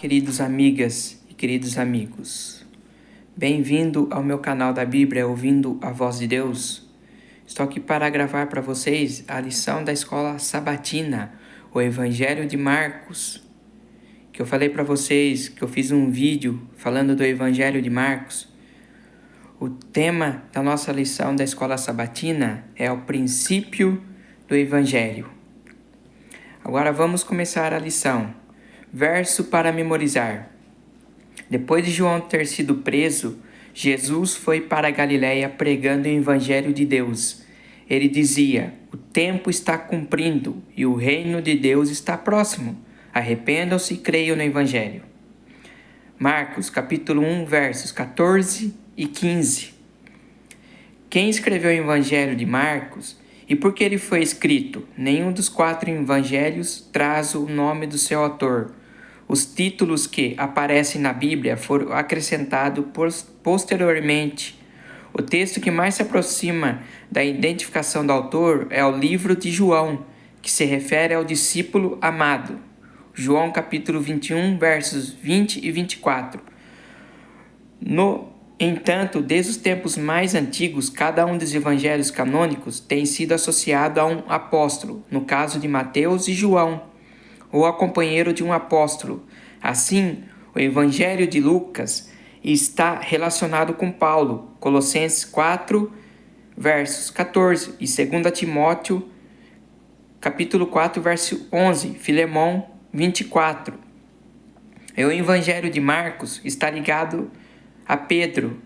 queridos amigas e queridos amigos. Bem-vindo ao meu canal da Bíblia Ouvindo a Voz de Deus. Estou aqui para gravar para vocês a lição da escola sabatina, o Evangelho de Marcos. Que eu falei para vocês que eu fiz um vídeo falando do Evangelho de Marcos. O tema da nossa lição da escola sabatina é o princípio do Evangelho. Agora vamos começar a lição. Verso para memorizar. Depois de João ter sido preso, Jesus foi para a Galiléia pregando o Evangelho de Deus. Ele dizia: o tempo está cumprindo e o reino de Deus está próximo. Arrependam-se e creiam no Evangelho. Marcos, capítulo 1, versos 14 e 15. Quem escreveu o Evangelho de Marcos e por que ele foi escrito? Nenhum dos 4 evangelhos traz o nome do seu autor. Os títulos que aparecem na Bíblia foram acrescentados posteriormente. O texto que mais se aproxima da identificação do autor é o livro de João, que se refere ao discípulo amado. João capítulo 21, versos 20 e 24. No entanto, desde os tempos mais antigos, cada um dos evangelhos canônicos tem sido associado a um apóstolo, no caso de Mateus e João, ou a companheiro de um apóstolo. Assim, o Evangelho de Lucas está relacionado com Paulo, Colossenses 4, versos 14, e 2 Timóteo, capítulo 4, verso 11, Filemão 24. E o Evangelho de Marcos está ligado a Pedro,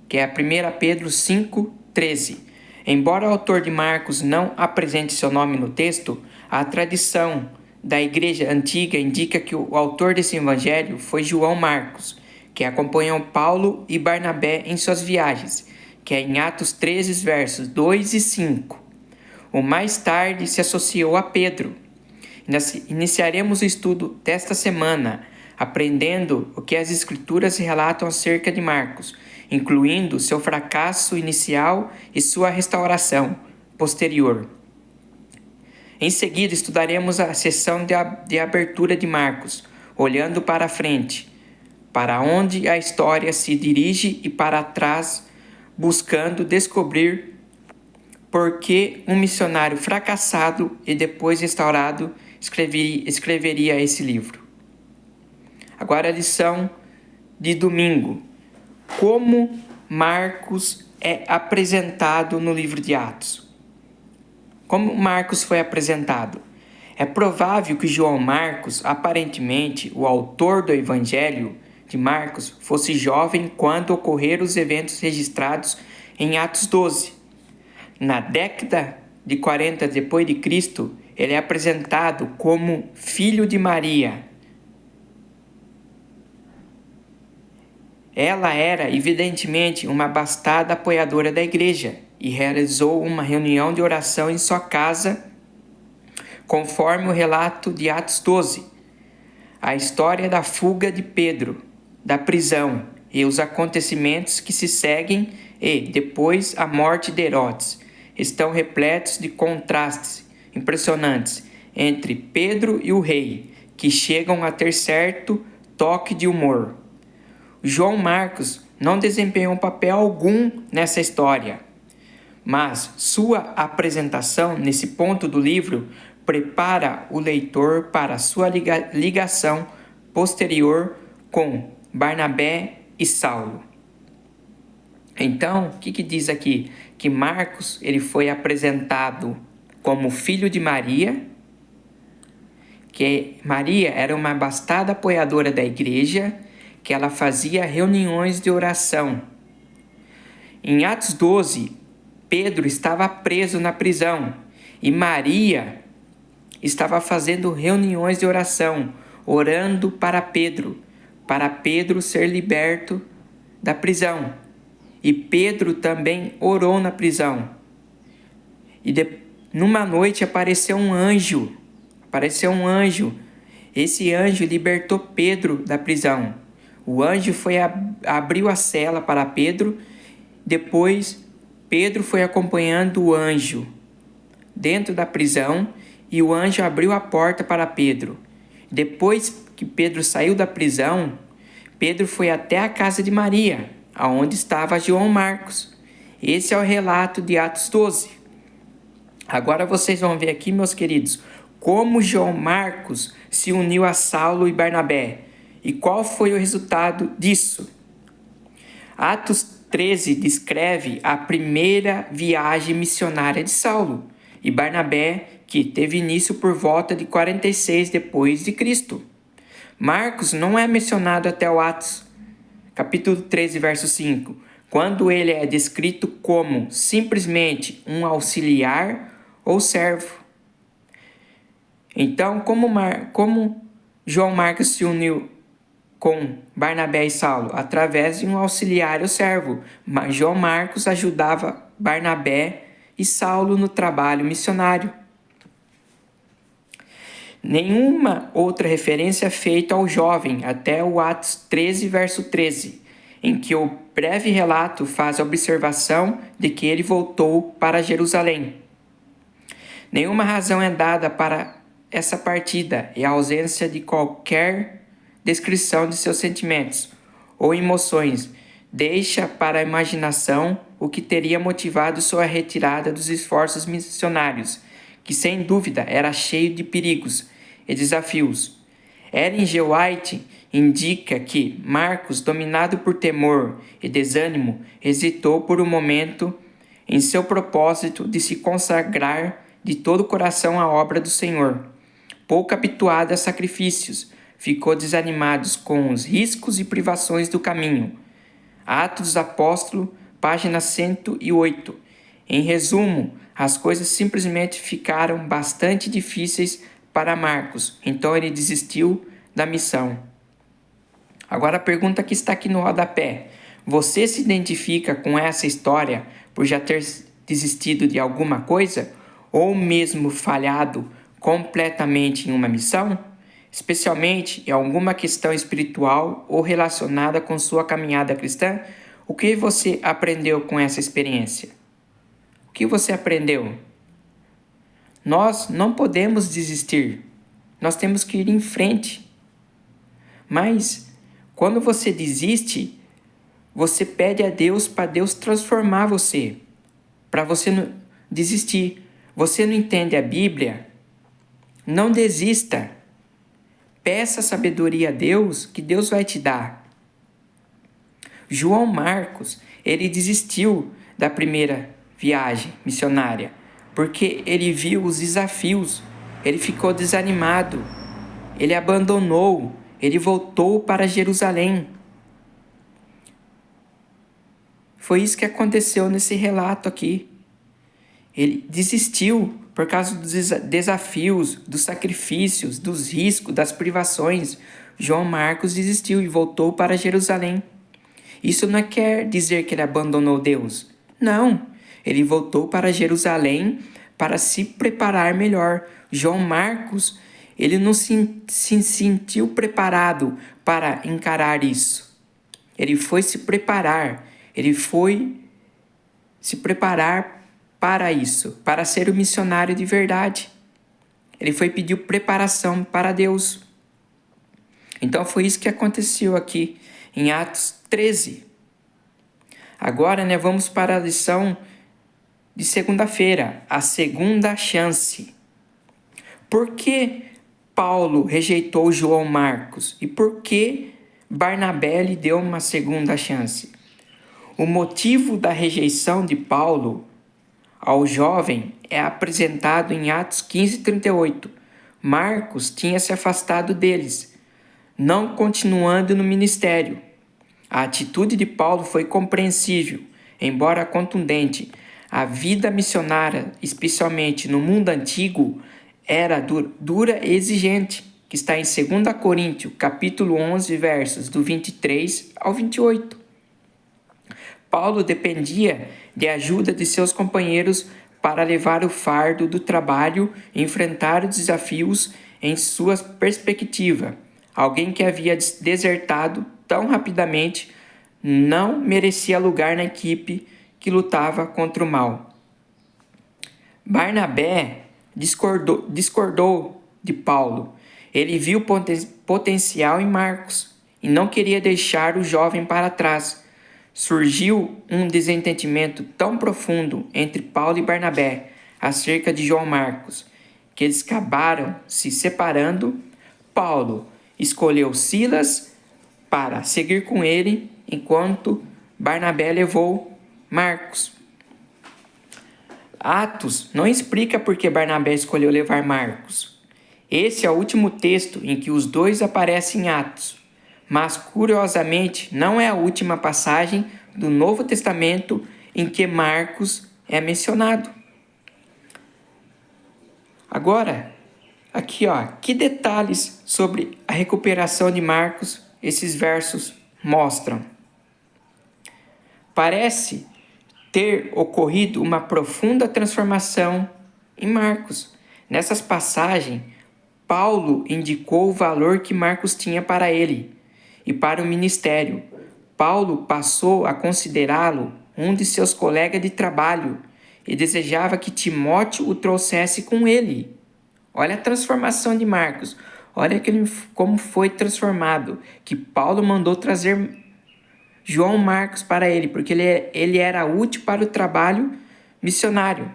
que é a 1 Pedro 5, 13. Embora o autor de Marcos não apresente seu nome no texto, a tradição da igreja antiga indica que o autor desse evangelho foi João Marcos, que acompanhou Paulo e Barnabé em suas viagens, que é em Atos 13, versos 2 e 5. O mais tarde se associou a Pedro. Iniciaremos o estudo desta semana, aprendendo o que as Escrituras relatam acerca de Marcos, incluindo seu fracasso inicial e sua restauração posterior. Em seguida, estudaremos a seção de abertura de Marcos, olhando para frente, para onde a história se dirige e para trás, buscando descobrir por que um missionário fracassado e depois restaurado escreveria esse livro. Agora a lição de domingo. Como Marcos é apresentado no livro de Atos? Como Marcos foi apresentado? É provável que João Marcos, aparentemente o autor do Evangelho de Marcos, fosse jovem quando ocorreram os eventos registrados em Atos 12. Na década de 40 depois de Cristo, ele é apresentado como filho de Maria. Ela era, evidentemente, uma abastada apoiadora da igreja e realizou uma reunião de oração em sua casa, conforme o relato de Atos 12. A história da fuga de Pedro, da prisão e os acontecimentos que se seguem e, depois, a morte de Herodes, estão repletos de contrastes impressionantes entre Pedro e o rei, que chegam a ter certo toque de humor. João Marcos não desempenhou papel algum nessa história, mas sua apresentação nesse ponto do livro prepara o leitor para sua ligação posterior com Barnabé e Saulo. Então, o que diz aqui? Que Marcos ele foi apresentado como filho de Maria, que Maria era uma abastada apoiadora da igreja, que ela fazia reuniões de oração. Em Atos 12, Pedro estava preso na prisão e Maria estava fazendo reuniões de oração, orando para Pedro ser liberto da prisão. E Pedro também orou na prisão. E numa noite apareceu um anjo. Esse anjo libertou Pedro da prisão. O anjo abriu a cela para Pedro. Depois, Pedro foi acompanhando o anjo dentro da prisão e o anjo abriu a porta para Pedro. Depois que que Pedro saiu da prisão, Pedro foi até a casa de Maria, aonde estava João Marcos. Esse é o relato de Atos 12. Agora vocês vão ver aqui, meus queridos, como João Marcos se uniu a Saulo e Barnabé e qual foi o resultado disso. Atos 13 descreve a primeira viagem missionária de Saulo e Barnabé, que teve início por volta de 46 depois de Cristo. Marcos não é mencionado até o Atos, capítulo 13, verso 5, quando ele é descrito como simplesmente um auxiliar ou servo. Então, como João Marcos se uniu com Barnabé e Saulo? Através de um auxiliar ou servo. Mas João Marcos ajudava Barnabé e Saulo no trabalho missionário. Nenhuma outra referência é feita ao jovem até o Atos 13, verso 13, em que o breve relato faz a observação de que ele voltou para Jerusalém. Nenhuma razão é dada para essa partida e a ausência de qualquer descrição de seus sentimentos ou emoções deixa para a imaginação o que teria motivado sua retirada dos esforços missionários, que sem dúvida era cheio de perigos e desafios. Ellen G. White indica que Marcos, dominado por temor e desânimo, hesitou por um momento em seu propósito de se consagrar de todo o coração à obra do Senhor. Pouco habituado a sacrifícios, ficou desanimado com os riscos e privações do caminho. Atos dos Apóstolos, página 108. Em resumo, as coisas simplesmente ficaram bastante difíceis para Marcos, então ele desistiu da missão. Agora a pergunta que está aqui no rodapé: você se identifica com essa história por já ter desistido de alguma coisa ou mesmo falhado completamente em uma missão, especialmente em alguma questão espiritual ou relacionada com sua caminhada cristã? O que você aprendeu com essa experiência? O que você aprendeu? Nós não podemos desistir. Nós temos que ir em frente. Mas quando você desiste, você pede a Deus para Deus transformar você, para você não desistir. Você não entende a Bíblia? Não desista. Peça sabedoria a Deus, que Deus vai te dar. João Marcos, ele desistiu da primeira viagem missionária, porque ele viu os desafios, ele ficou desanimado, ele abandonou, ele voltou para Jerusalém. Foi isso que aconteceu nesse relato aqui. Ele desistiu por causa dos desafios, dos sacrifícios, dos riscos, das privações. João Marcos desistiu e voltou para Jerusalém. Isso não quer dizer que ele abandonou Deus. Não, ele voltou para Jerusalém para se preparar melhor. João Marcos, ele não se sentiu preparado para encarar isso. Ele foi se preparar, para isso, para ser o missionário de verdade. Ele foi pedir preparação para Deus. Então foi isso que aconteceu aqui em Atos 13. Agora, vamos para a lição de segunda-feira, a segunda chance. Por que Paulo rejeitou João Marcos e por que Barnabé lhe deu uma segunda chance? O motivo da rejeição de Paulo ao jovem é apresentado em Atos 15:38. Marcos tinha se afastado deles, não continuando no ministério. A atitude de Paulo foi compreensível, embora contundente. A vida missionária, especialmente no mundo antigo, era dura e exigente, que está em 2 Coríntios, capítulo 11, versos do 23 ao 28. Paulo dependia de ajuda de seus companheiros para levar o fardo do trabalho e enfrentar os desafios em sua perspectiva. Alguém que havia desertado tão rapidamente não merecia lugar na equipe que lutava contra o mal. Barnabé discordou de Paulo. Ele viu potencial em Marcos e não queria deixar o jovem para trás. Surgiu um desentendimento tão profundo entre Paulo e Barnabé acerca de João Marcos, que eles acabaram se separando. Paulo escolheu Silas para seguir com ele, enquanto Barnabé levou Marcos. Atos não explica por que Barnabé escolheu levar Marcos. Esse é o último texto em que os dois aparecem em Atos, mas curiosamente não é a última passagem do Novo Testamento em que Marcos é mencionado. Agora, aqui que detalhes sobre a recuperação de Marcos esses versos mostram. Parece ter ocorrido uma profunda transformação em Marcos. Nessas passagens, Paulo indicou o valor que Marcos tinha para ele e para o ministério. Paulo passou a considerá-lo um de seus colegas de trabalho e desejava que Timóteo o trouxesse com ele. Olha a transformação de Marcos. Olha como foi transformado, que Paulo mandou trazer João Marcos para ele, porque ele era útil para o trabalho missionário.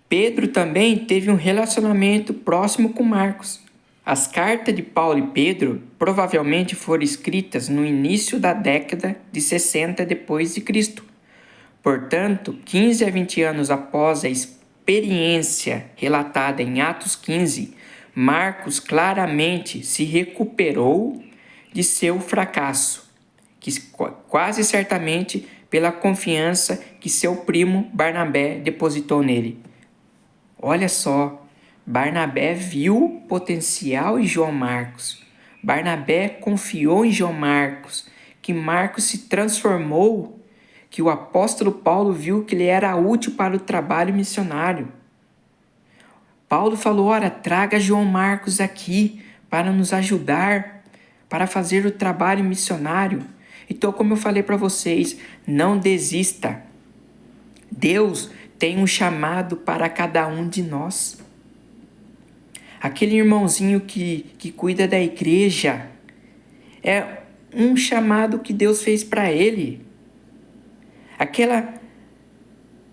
Pedro também teve um relacionamento próximo com Marcos. As cartas de Paulo e Pedro provavelmente foram escritas no início da década de 60 depois de Cristo. Portanto, 15 a 20 anos após a experiência relatada em Atos 15, Marcos claramente se recuperou de seu fracasso, que quase certamente pela confiança que seu primo Barnabé depositou nele. Olha só, Barnabé viu potencial em João Marcos. Barnabé confiou em João Marcos, que Marcos se transformou, que o apóstolo Paulo viu que ele era útil para o trabalho missionário. Paulo falou, ora, traga João Marcos aqui para nos ajudar, para fazer o trabalho missionário. Então, como eu falei para vocês, não desista. Deus tem um chamado para cada um de nós. Aquele irmãozinho que cuida da igreja, é um chamado que Deus fez para ele. Aquela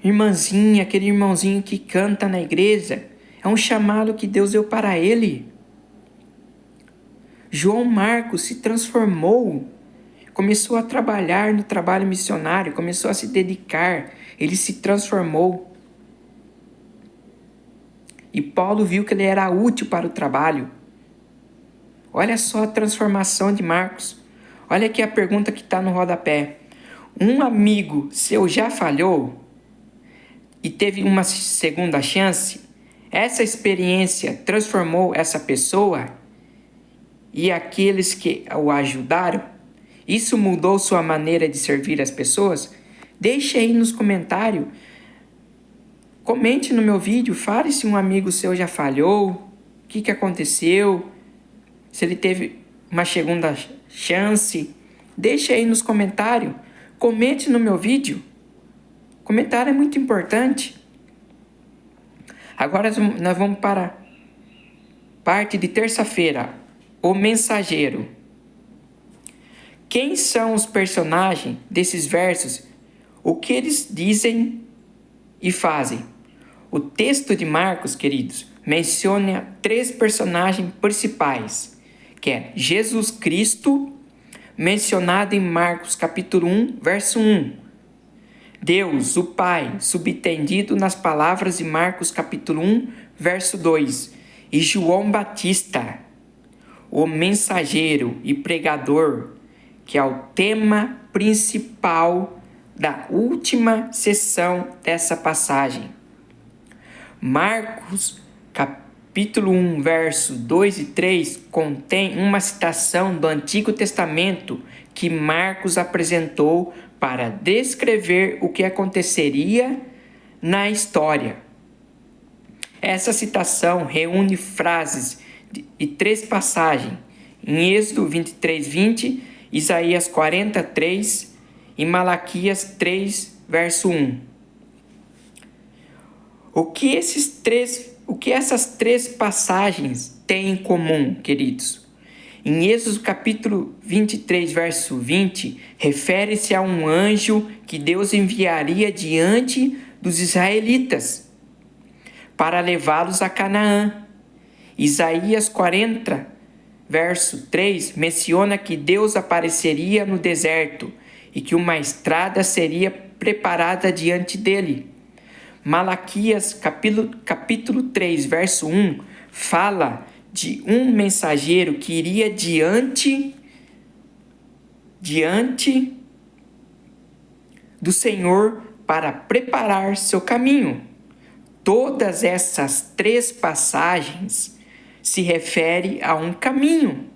irmãzinha, aquele irmãozinho que canta na igreja, é um chamado que Deus deu para ele. João Marcos se transformou, começou a trabalhar no trabalho missionário, começou a se dedicar, ele se transformou. E Paulo viu que ele era útil para o trabalho. Olha só a transformação de Marcos. Olha aqui a pergunta que está no rodapé. Um amigo seu já falhou e teve uma segunda chance? Essa experiência transformou essa pessoa e aqueles que o ajudaram? Isso mudou sua maneira de servir as pessoas? Deixe aí nos comentários. Comente no meu vídeo, fale se um amigo seu já falhou, o que aconteceu, se ele teve uma segunda chance. Deixe aí nos comentários. Comente no meu vídeo. Comentário é muito importante. Agora nós vamos para a parte de terça-feira. O mensageiro. Quem são os personagens desses versos? O que eles dizem e fazem? O texto de Marcos, queridos, menciona 3 personagens principais, que é Jesus Cristo, mencionado em Marcos capítulo 1, verso 1. Deus, o Pai, subentendido nas palavras de Marcos capítulo 1, verso 2. E João Batista, o mensageiro e pregador, que é o tema principal da última sessão dessa passagem. Marcos capítulo 1, verso 2 e 3 contém uma citação do Antigo Testamento que Marcos apresentou para descrever o que aconteceria na história. Essa citação reúne frases de 3 passagens, em Êxodo 23, 20, Isaías 43 e Malaquias 3, verso 1. O que esses 3 O que essas 3 passagens têm em comum, queridos? Em Êxodo capítulo 23, verso 20, refere-se a um anjo que Deus enviaria diante dos israelitas para levá-los a Canaã. Isaías 40, verso 3, menciona que Deus apareceria no deserto e que uma estrada seria preparada diante dele. Malaquias capítulo 3, verso 1, fala de um mensageiro que iria diante do Senhor para preparar seu caminho. Todas essas 3 passagens se referem a um caminho.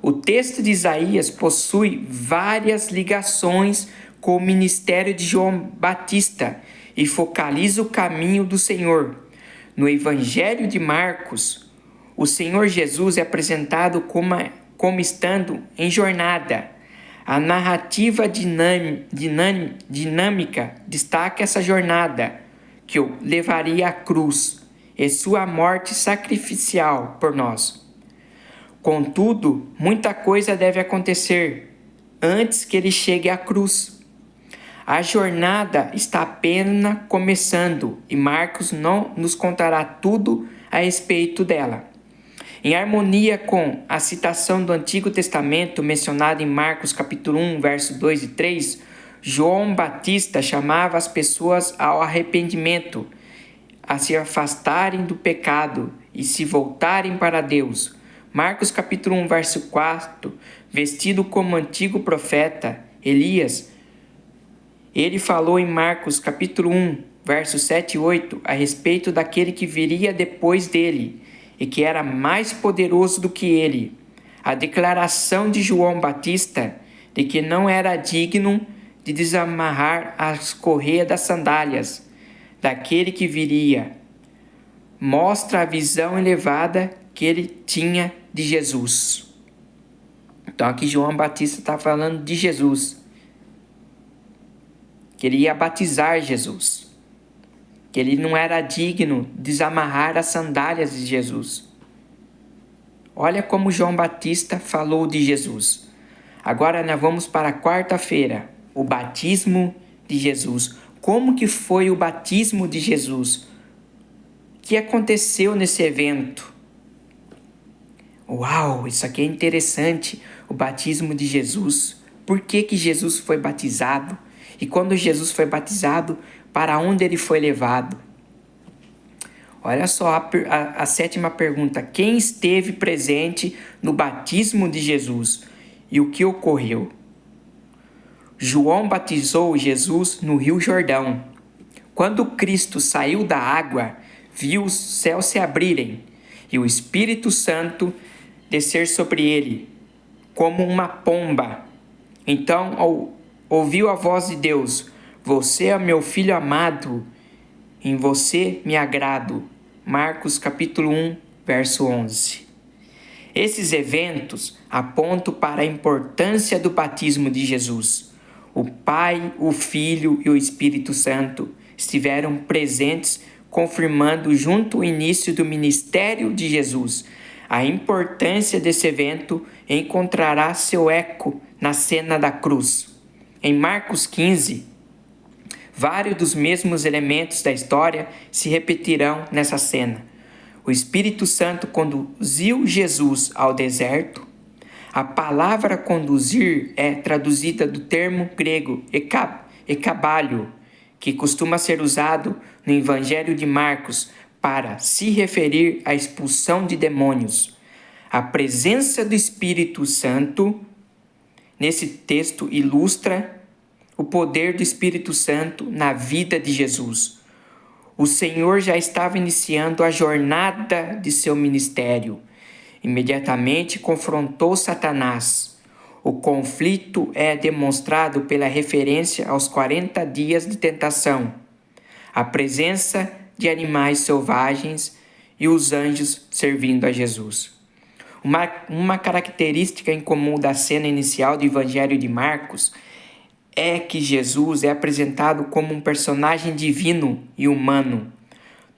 O texto de Isaías possui várias ligações com o ministério de João Batista e focaliza o caminho do Senhor. No Evangelho de Marcos, o Senhor Jesus é apresentado como estando em jornada. A narrativa dinâmica destaca essa jornada, que o levaria à cruz e sua morte sacrificial por nós. Contudo, muita coisa deve acontecer antes que ele chegue à cruz. A jornada está apenas começando e Marcos não nos contará tudo a respeito dela. Em harmonia com a citação do Antigo Testamento mencionada em Marcos capítulo 1, verso 2 e 3, João Batista chamava as pessoas ao arrependimento, a se afastarem do pecado e se voltarem para Deus. Marcos capítulo 1, verso 4, vestido como antigo profeta, Elias, ele falou em Marcos capítulo 1, versos 7 e 8, a respeito daquele que viria depois dele e que era mais poderoso do que ele. A declaração de João Batista de que não era digno de desamarrar as correias das sandálias daquele que viria mostra a visão elevada que ele tinha de Jesus. Então aqui João Batista está falando de Jesus, que ele ia batizar Jesus, que ele não era digno de desamarrar as sandálias de Jesus. Olha como João Batista falou de Jesus. Agora nós vamos para a quarta-feira, o batismo de Jesus. Como que foi o batismo de Jesus? O que aconteceu nesse evento? Uau, isso aqui é interessante, o batismo de Jesus. Por que Jesus foi batizado? E quando Jesus foi batizado, para onde ele foi levado? Olha só a 7ª pergunta. Quem esteve presente no batismo de Jesus? E o que ocorreu? João batizou Jesus no Rio Jordão. Quando Cristo saiu da água, viu os céus se abrirem e o Espírito Santo descer sobre ele, como uma pomba. Então ouviu a voz de Deus: "Você é meu filho amado, em você me agrado." Marcos capítulo 1, verso 11. Esses eventos apontam para a importância do batismo de Jesus. O Pai, o Filho e o Espírito Santo estiveram presentes, confirmando junto o início do ministério de Jesus. A importância desse evento encontrará seu eco na cena da cruz. Em Marcos 15, vários dos mesmos elementos da história se repetirão nessa cena. O Espírito Santo conduziu Jesus ao deserto. A palavra conduzir é traduzida do termo grego ekabalio, que costuma ser usado no Evangelho de Marcos para se referir à expulsão de demônios. A presença do Espírito Santo nesse texto ilustra o poder do Espírito Santo na vida de Jesus. O Senhor já estava iniciando a jornada de seu ministério. Imediatamente confrontou Satanás. O conflito é demonstrado pela referência aos 40 dias de tentação, a presença de animais selvagens e os anjos servindo a Jesus. Uma característica em comum da cena inicial do Evangelho de Marcos é que Jesus é apresentado como um personagem divino e humano.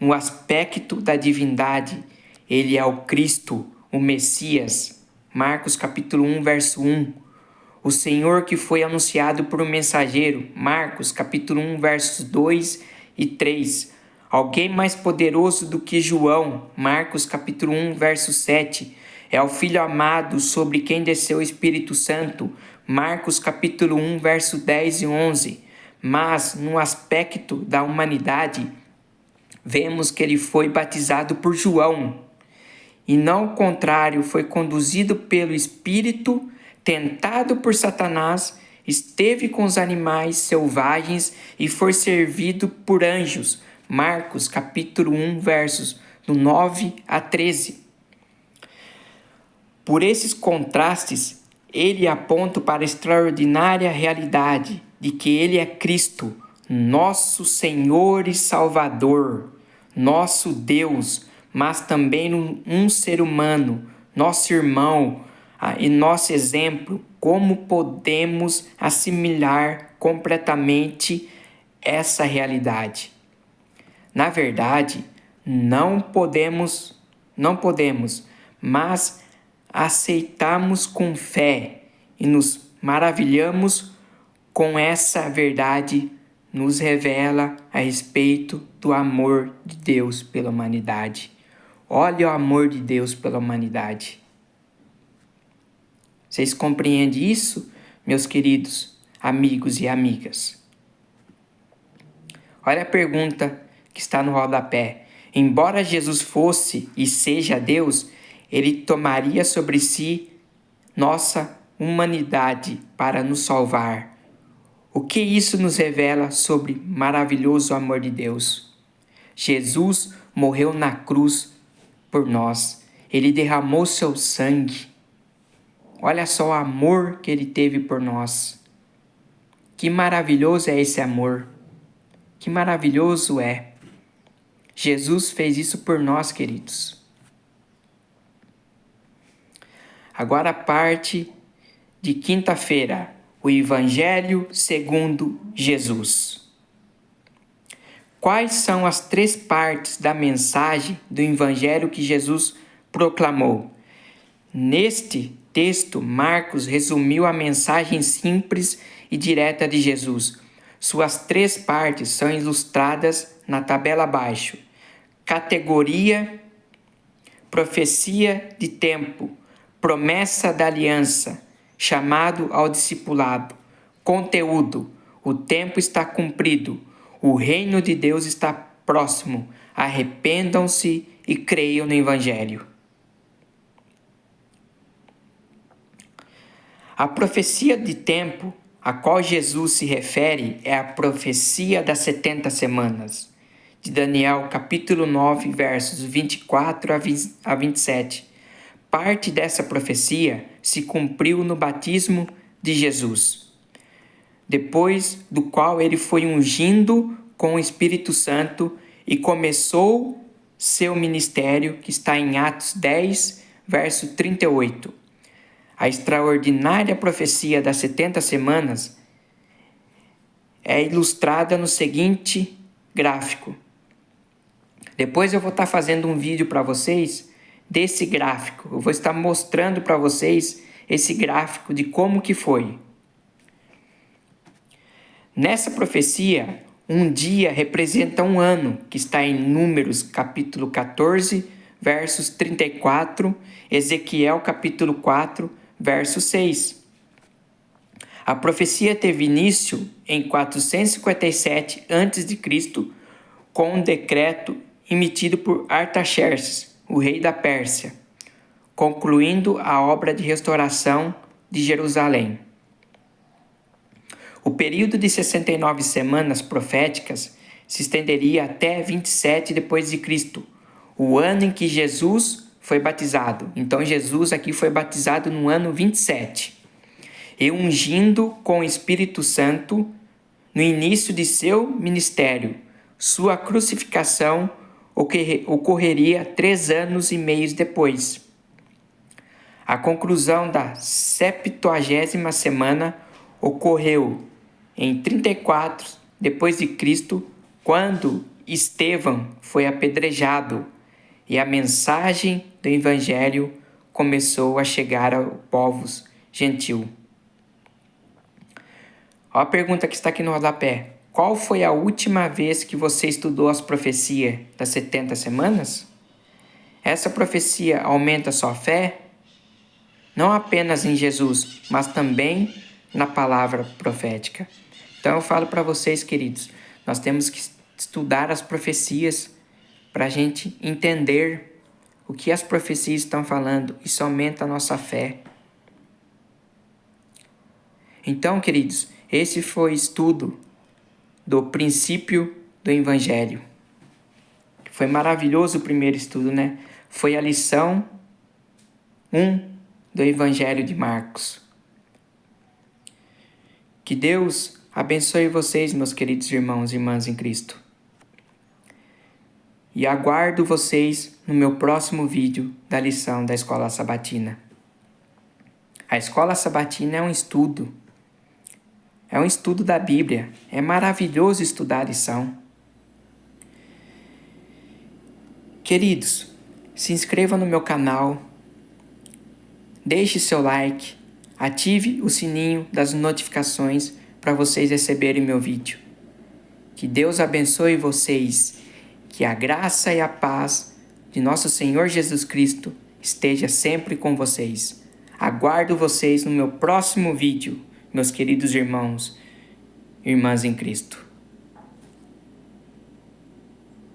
no aspecto da divindade, ele é o Cristo, o Messias. Marcos capítulo 1, verso 1. O Senhor que foi anunciado por um mensageiro. Marcos capítulo 1, versos 2 e 3. Alguém mais poderoso do que João. Marcos capítulo 1, verso 7. É o Filho amado sobre quem desceu o Espírito Santo. Marcos capítulo 1, verso 10 e 11. Mas, no aspecto da humanidade, vemos que ele foi batizado por João. E não o contrário, foi conduzido pelo Espírito, tentado por Satanás, esteve com os animais selvagens e foi servido por anjos. Marcos capítulo 1, versos do 9 a 13. Por esses contrastes, ele aponta para a extraordinária realidade de que ele é Cristo, nosso Senhor e Salvador, nosso Deus, mas também um ser humano, nosso irmão e nosso exemplo. Como podemos assimilar completamente essa realidade? Na verdade, não podemos, mas aceitamos com fé e nos maravilhamos com essa verdade, nos revela a respeito do amor de Deus pela humanidade. Olha o amor de Deus pela humanidade. Vocês compreendem isso, meus queridos amigos e amigas? Olha a pergunta que está no rodapé. Embora Jesus fosse e seja Deus, ele tomaria sobre si nossa humanidade para nos salvar. O que isso nos revela sobre o maravilhoso amor de Deus? Jesus morreu na cruz por nós. Ele derramou seu sangue. Olha só o amor que ele teve por nós. Que maravilhoso é esse amor. Que maravilhoso é. Jesus fez isso por nós, queridos. Agora a parte de quinta-feira, o Evangelho segundo Jesus. Quais são as 3 partes da mensagem do Evangelho que Jesus proclamou? Neste texto, Marcos resumiu a mensagem simples e direta de Jesus. Suas 3 partes são ilustradas na tabela abaixo. Categoria, profecia de tempo, promessa da aliança, chamado ao discipulado. Conteúdo, o tempo está cumprido, o reino de Deus está próximo, arrependam-se e creiam no Evangelho. A profecia de tempo a qual Jesus se refere é a profecia das 70 semanas, de Daniel capítulo 9, versos 24 a 27. Parte dessa profecia se cumpriu no batismo de Jesus, depois do qual ele foi ungido com o Espírito Santo e começou seu ministério, que está em Atos 10, verso 38. A extraordinária profecia das 70 semanas é ilustrada no seguinte gráfico. Depois eu vou estar fazendo um vídeo para vocês desse gráfico. Eu vou estar mostrando para vocês esse gráfico de como que foi. Nessa profecia, um dia representa um ano, que está em Números capítulo 14, versos 34, Ezequiel capítulo 4, verso 6. A profecia teve início em 457 a.C., com um decreto emitido por Artaxerxes, o rei da Pérsia, concluindo a obra de restauração de Jerusalém. O período de 69 semanas proféticas se estenderia até 27 depois de Cristo, o ano em que Jesus foi batizado. Então Jesus aqui foi batizado no ano 27. E ungindo com o Espírito Santo no início de seu ministério. Sua crucificação ocorreria 3 anos e meio depois. A conclusão da 70ª semana ocorreu em 34 depois de Cristo, quando Estevão foi apedrejado e a mensagem do Evangelho começou a chegar aos povos gentil. Olha a pergunta que está aqui no rodapé. Qual foi a última vez que você estudou as profecias das 70 semanas? Essa profecia aumenta sua fé? Não apenas em Jesus, mas também na palavra profética. Então eu falo para vocês, queridos, nós temos que estudar as profecias para a gente entender o que as profecias estão falando. Isso aumenta a nossa fé. Então, queridos, esse foi o estudo do princípio do Evangelho. Foi maravilhoso o primeiro estudo, né? Foi a lição 1 do Evangelho de Marcos. Que Deus abençoe vocês, meus queridos irmãos e irmãs em Cristo. E aguardo vocês no meu próximo vídeo da lição da Escola Sabatina. A Escola Sabatina é um estudo da Bíblia. É maravilhoso estudar a lição. Queridos, se inscreva no meu canal, deixe seu like, ative o sininho das notificações para vocês receberem meu vídeo. Que Deus abençoe vocês, que a graça e a paz de nosso Senhor Jesus Cristo esteja sempre com vocês. Aguardo vocês no meu próximo vídeo, meus queridos irmãos e irmãs em Cristo.